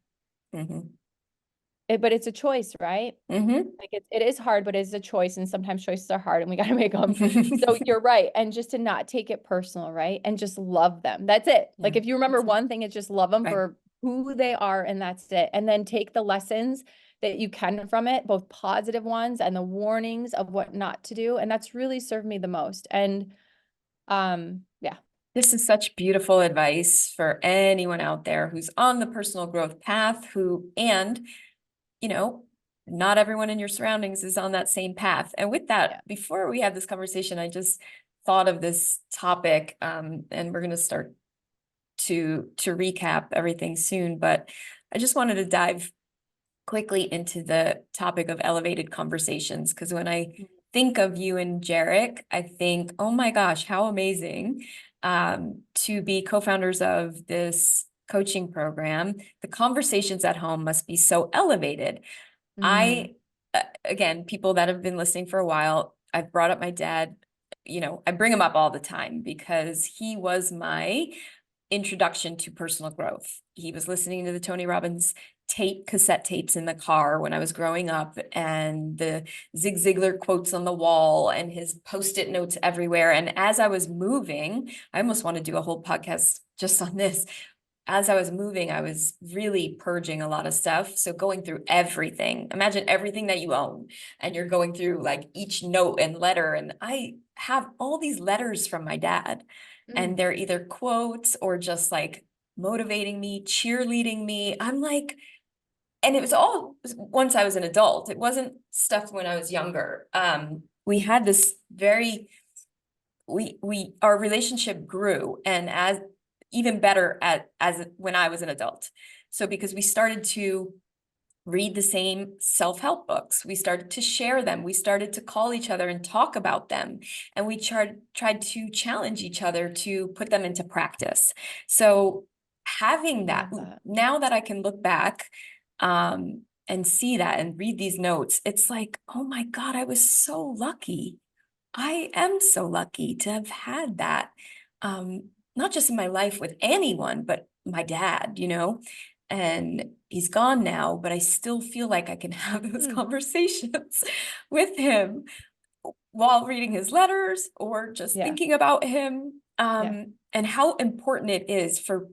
but it's a choice, right? Like it is hard, but it's a choice. And sometimes choices are hard and we got to make them. So you're right. And just to not take it personal, right? And just love them. That's it. Like if you remember one thing, it's just love them for who they are, and that's it. And then take the lessons that you can from it, both positive ones and the warnings of what not to do. And that's really served me the most. And yeah. This is such beautiful advice for anyone out there who's on the personal growth path, and you know, not everyone in your surroundings is on that same path. And with that, before we had this conversation, I just thought of this topic, and we're going to start to recap everything soon, but I just wanted to dive quickly into the topic of elevated conversations, because when I think of you and Jarek, I think, oh my gosh, how amazing to be co-founders of this coaching program. The conversations at home must be so elevated. I, again, people that have been listening for a while, I've brought up my dad, you know, I bring him up all the time because he was my introduction to personal growth. He was listening to the Tony Robbins cassette tapes in the car when I was growing up, and the Zig Ziglar quotes on the wall and his post-it notes everywhere. And as I was moving, I almost want to do a whole podcast just on this. As I was moving, I was really purging a lot of stuff. So going through everything, imagine everything that you own, and you're going through like each note and letter. And I have all these letters from my dad, and they're either quotes or just like motivating me, cheerleading me. I'm like, and it was all once I was an adult. It wasn't stuff when I was younger. We had this our relationship grew, and as even better as when I was an adult. So because we started to read the same self-help books, we started to share them, we started to call each other and talk about them, and we tried to challenge each other to put them into practice. So having that, now that I can look back and see that and read these notes, it's like, oh my God, I was so lucky. I am so lucky to have had that, not just in my life with anyone, but my dad, you know, and he's gone now, but I still feel like I can have those conversations with him while reading his letters or just thinking about him, and how important it is for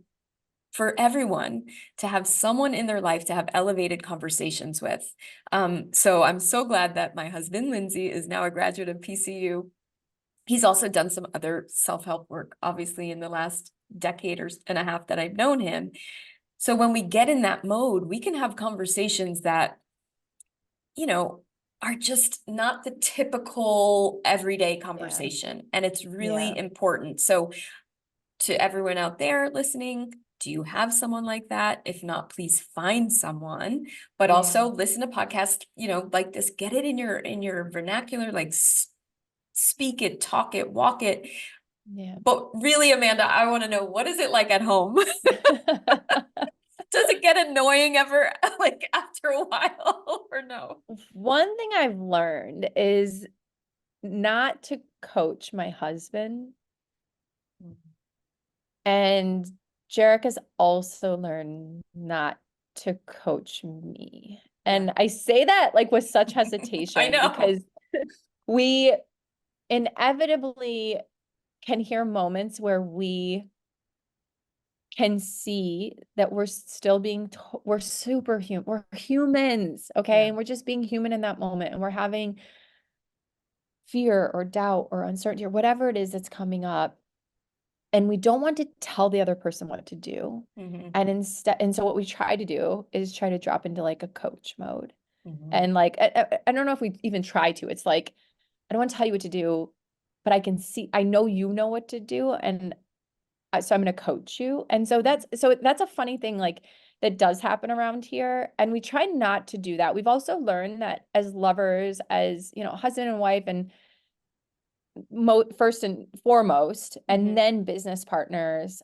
everyone to have someone in their life to have elevated conversations with. So I'm so glad that my husband, Lindsay, is now a graduate of PCU. He's also done some other self-help work, obviously, in the last decade and a half that I've known him. So when we get in that mode, we can have conversations that, you know, are just not the typical everyday conversation. And it's really important. So to everyone out there listening, do you have someone like that? If not, please find someone, but also listen to podcasts, you know, like this, get it in your vernacular, like speak it, talk it, walk it. But really, Amanda, I want to know, what is it like at home? Does it get annoying ever, like after a while, or no? One thing I've learned is not to coach my husband. And Jarek has also learned not to coach me. And I say that like with such hesitation. I know. Because we inevitably can hear moments where we can see that we're still we're superhuman, we're humans, okay? And we're just being human in that moment, and we're having fear or doubt or uncertainty or whatever it is that's coming up. and we don't want to tell the other person what to do. Mhm. And so what we try to do is try to drop into like a coach mode. Mhm. And like, I don't know if we even try to. It's like, I don't want to tell you what to do, but I know you know what to do, and so I'm going to coach you. And so that's a funny thing, like that does happen around here. And we try not to do that. We've also learned that as lovers, as, husband and wife, and first and foremost, and Mhm. then business partners,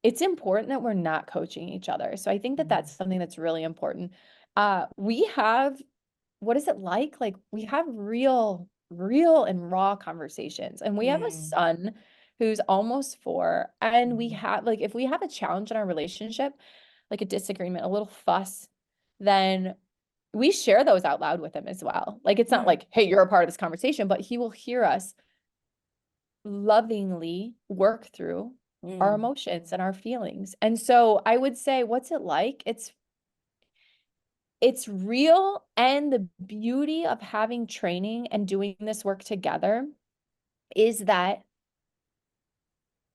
it's important that we're not coaching each other. So I think that that's something that's really important. We have, what is it like? Like we have real and raw conversations, and we have a Mm. son who's almost 4, and we Mhm. have, like, if we have a challenge in our relationship, like a disagreement, a little fuss, then we share those out loud with him as well. Like, it's not Mm. like, hey, you're a part of this conversation, but he will hear us lovingly work through our Mm. emotions and our feelings. And so I would say, what's it like? It's real, and the beauty of having training and doing this work together is that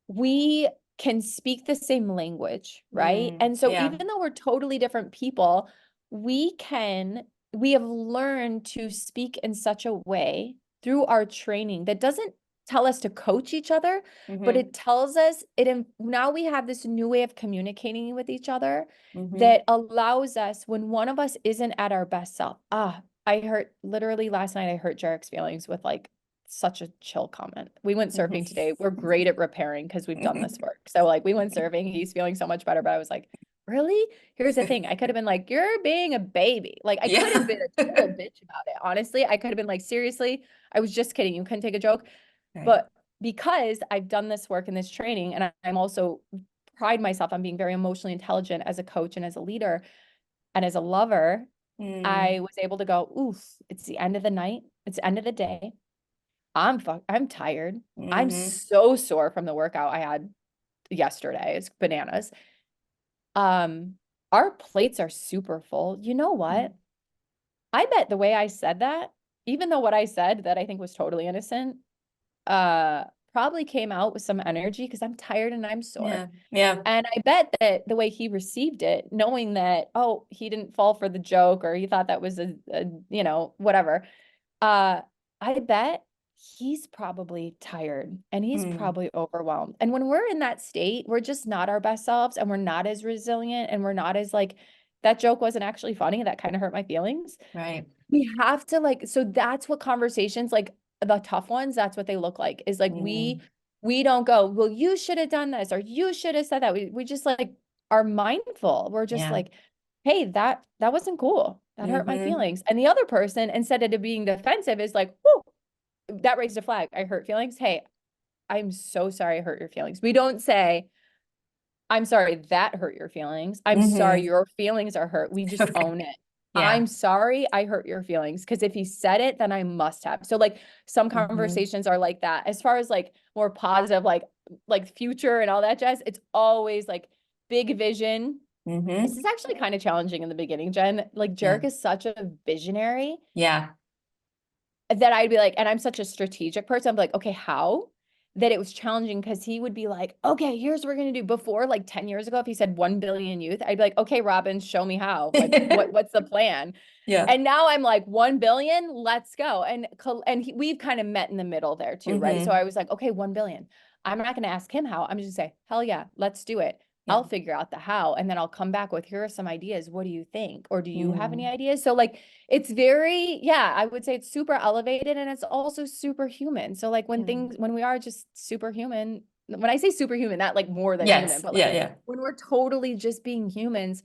we can speak the same language, right? Mm. And so Yeah. even though we're totally different people, we have learned to speak in such a way through our training that doesn't tell us to coach each other, but Mhm. it tells us now we have this new way of communicating with each other Mhm. that allows us, when one of us isn't at our best self. I hurt literally last night, I hurt Jarek's feelings with like such a chill comment. We went surfing today. We're great at repairing because we've done this work. So like we went surfing, he's feeling so much better, but I was like, really? Here's the thing. I could have been like, you're being a baby. Like I could have Yeah. been a total bitch about it. Honestly, I could have been like, seriously, I was just kidding. You couldn't take a joke. Right. But because I've done this work and this training, and I'm also pride myself on being very emotionally intelligent as a coach and as a leader and as a lover, Mm. I was able to go, oof, it's the end of the night. It's the end of the day. I'm tired. I'm Mhm. so sore from the workout I had yesterday. It's bananas. Um, our plates are super full. You know what? I bet the way I said that, even though what I said that I think was totally innocent, uh, probably came out with some energy because I'm tired and I'm sore. Yeah. Yeah. And I bet that the way he received it, knowing that, oh, he didn't fall for the joke, or he thought that was whatever. Uh, I bet he's probably tired and he's Mm. probably overwhelmed. And when we're in that state, we're just not our best selves, and we're not as resilient, and we're not as like, that joke wasn't actually funny. That kind of hurt my feelings. Right. We have to like, so that's what conversations, like the tough ones, that's what they look like, is like Mm. we don't go, well, you should have done this, or you should have said that. We just like are mindful. We're just Yeah. like, hey, that wasn't cool. That hurt my Mhm. feelings. And the other person, instead of being defensive, is like, whoo, that raised a flag. I hurt feelings. Hey, I'm so sorry I hurt your feelings. We don't say, I'm sorry that hurt your feelings. I'm sorry Mhm. your feelings are hurt. We just Okay. own it. Yeah. I'm sorry I hurt your feelings. Because if he said it, then I must have. So like some Mhm. conversations are like that. As far as like more positive, like future and all that jazz, it's always like big vision. This Mhm. is actually kind of challenging in the beginning, Jen. Like Yeah. Jarek is such a visionary Yeah. that I'd be like, and I'm such a strategic person. I'm like, okay, how? That it was challenging because he would be like, okay, here's what we're gonna do. Before, like 10 years ago, if he said 1 billion youth, I'd be like, okay, Robbins, show me how. Like, what's the plan? Yeah. And now I'm like, 1 billion, let's go. We've kind of met in the middle there too, right? So Mhm. I was like, okay, 1 billion. I'm not gonna ask him how. I'm just gonna say, hell yeah, let's do it. Yeah. I'll figure out the how, and then I'll come back with, here are some ideas. What do you think? Or do you have any Mm. ideas? So like it's very, yeah, I would say it's super elevated, and it's also super human. So like Mm. when we are just superhuman, when I say superhuman, not like more than human, Yes. but like Yeah. Yeah. when we're totally just being humans,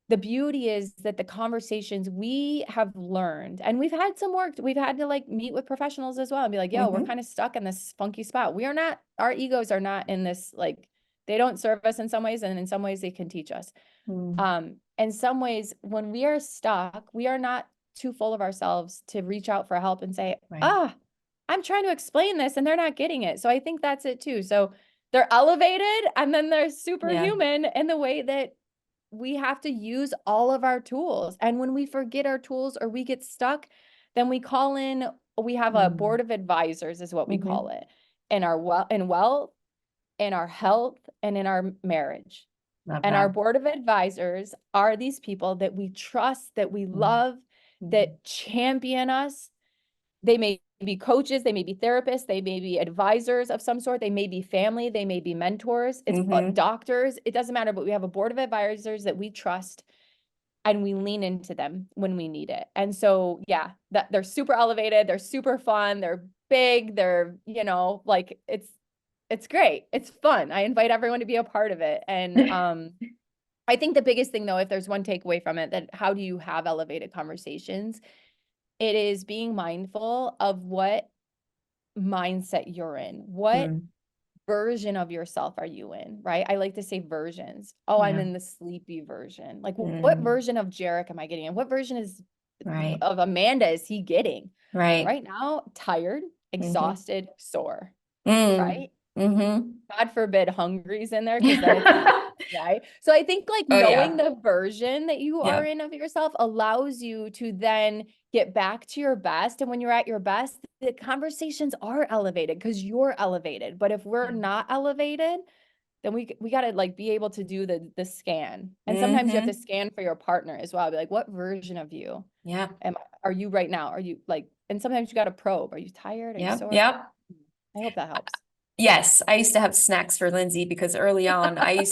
the beauty is that the conversations we have learned, and we've had some work, we've had to like meet with professionals as well and be like, yo, we're Mhm. kind of stuck in this funky spot. We are not, our egos are not in this, like, they don't serve us in some ways, and in some ways they can teach us. Mm. In some ways, when we are stuck, we are not too full of ourselves to reach out for help and say, Right. I'm trying to explain this and they're not getting it. So I think that's it too. So they're elevated, and then they're Yeah. superhuman in the way that we have to use all of our tools. And when we forget our tools or we get stuck, then we have a Mm. board of advisors is what we call Mhm. it. And our wealth in our health, and in our marriage. Love And our that. board of advisors are these people that we trust, that we love, that champion us. They may be coaches, they may be therapists, they may be advisors of some sort, they may be family, they may be mentors, it's doctors, it doesn't matter, but we have a board of advisors that we trust and we lean into them when we need it. And so, yeah, that they're super elevated, they're super fun, they're big, they're, you know, like it's great. It's fun. I invite everyone to be a part of it. And I think the biggest thing though, if there's one takeaway from it, that how do you have elevated conversations? It is being mindful of what mindset you're in. What version of yourself are you in, right? I like to say versions. Oh, I'm in the sleepy version. Like what version of Jarek am I getting? And what version of Amanda is he getting? Right now, tired, exhausted, sore, right? God forbid hungry's in there, because then it's right. So I think like knowing the version that you are in of yourself allows you to then get back to your best. And when you're at your best, the conversations are elevated because you're elevated. But if we're not elevated, then we got to like be able to do the scan. And sometimes you have to scan for your partner as well. Be like, what version of you are you right now? Are you like, and sometimes you got to probe. Are you tired? Are you sore? I hope that helps. Yes, I used to have snacks for Lindsay because early on I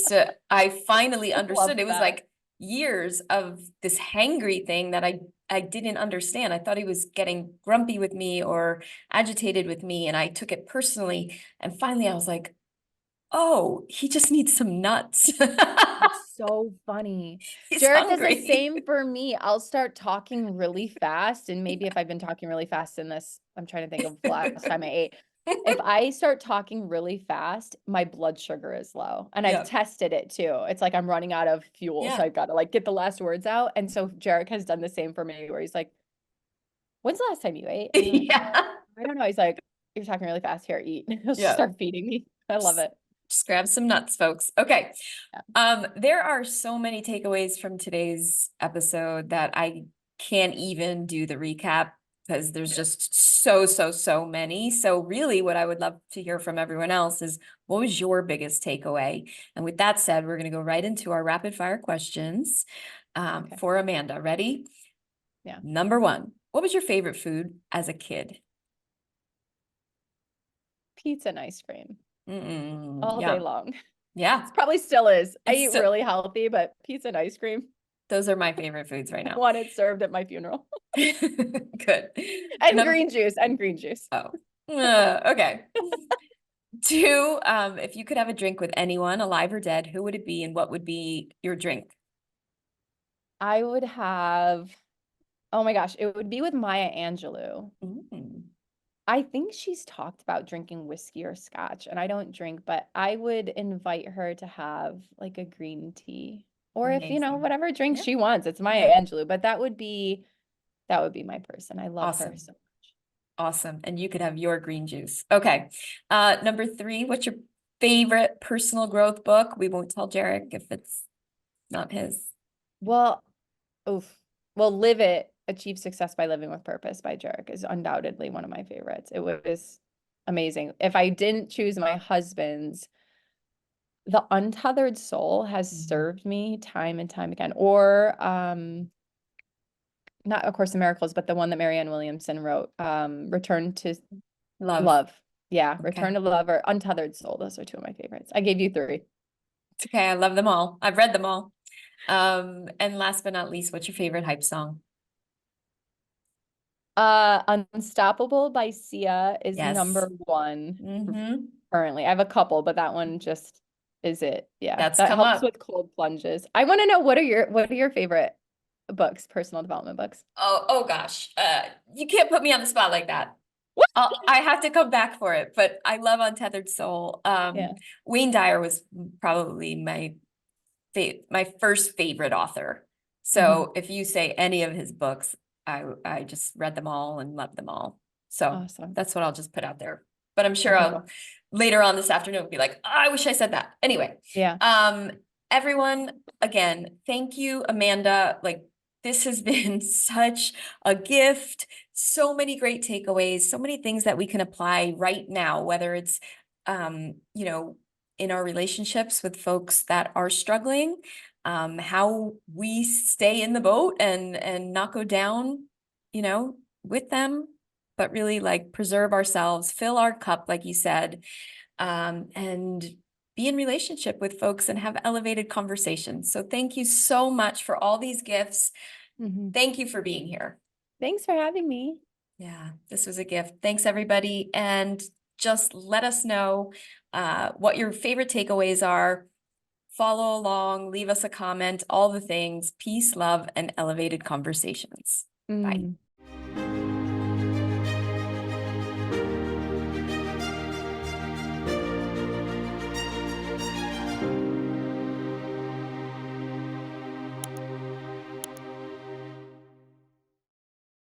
finally understood. It was like years of this hangry thing that I didn't understand. I thought he was getting grumpy with me or agitated with me, and I took it personally. And finally I was like, oh, he just needs some nuts. That's so funny. He's Jarek does hungry. the same for me. I'll start talking really fast. And maybe if I've been talking really fast in this, I'm trying to think of last time I ate. If I start talking really fast, my blood sugar is low. And I've tested it too. It's like I'm running out of fuel. So I've got to like get the last words out. And so Jarek has done the same for me, where he's like, when's the last time you ate? Like, I don't know. He's like, you're talking really fast. Here, eat. He'll just start feeding me. I love it. Just grab some nuts, folks. Okay. There are so many takeaways from today's episode that I can't even do the recap because there's just so many. So really what I would love to hear from everyone else is, what was your biggest takeaway? And with that said, we're going to go right into our rapid fire questions for Amanda. Ready? Yeah. Number 1, what was your favorite food as a kid? Pizza and ice cream. All Yeah. day long. Yeah. It probably still is. I It's eat still- really healthy, but pizza and ice cream. Those are my favorite foods right I now. want it served at my funeral. Good. And green juice. Oh, okay. 2, if you could have a drink with anyone, alive or dead, who would it be and what would be your drink? I would have, oh my gosh, it would be with Maya Angelou. I think she's talked about drinking whiskey or scotch, and I don't drink, but I would invite her to have like a green tea, or if, you know, whatever drink she wants. It's Maya Angelou, but that would be my person. I love her so much. Awesome. And you could have your green juice. Okay. Number 3, what's your favorite personal growth book? We won't tell Jarek if it's not his. Well, Live It, Achieve Success by Living with Purpose by Jarek is undoubtedly one of my favorites. It was amazing. If I didn't choose my husband's, The Untethered Soul has served me time and time again. Or not A Course in Miracles, but the one that Marianne Williamson wrote, Return to Love. Yeah, Return to Love or Untethered Soul. Those are 2 of my favorites. I gave you 3. It's okay. I love them all. I've read them all. And last but not least, what's your favorite hype song? Unstoppable by Sia is number 1 currently. I have a couple, but that one just is it. Yeah. That helps with cold plunges. I want to know, what are your favorite books, personal development books? Oh gosh. You can't put me on the spot like that. I have to come back for it, but I love Untethered Soul. Wayne Dyer was probably my first favorite author. So if you say any of his books, I just read them all and loved them all. So that's what I'll just put out there. But I'm sure I'll later on this afternoon be like, oh, I wish I said that. Anyway. Everyone, again, thank you, Amanda. Like, this has been such a gift. So many great takeaways, so many things that we can apply right now, whether it's, you know, in our relationships with folks that are struggling, how we stay in the boat and not go down, you know, with them, but really like preserve ourselves, fill our cup, like you said, and be in relationship with folks and have elevated conversations. So thank you so much for all these gifts. Thank you for being here. Thanks for having me. Yeah, this was a gift. Thanks, everybody. And just let us know what your favorite takeaways are. Follow along, leave us a comment, all the things. Peace, love, and elevated conversations. Bye.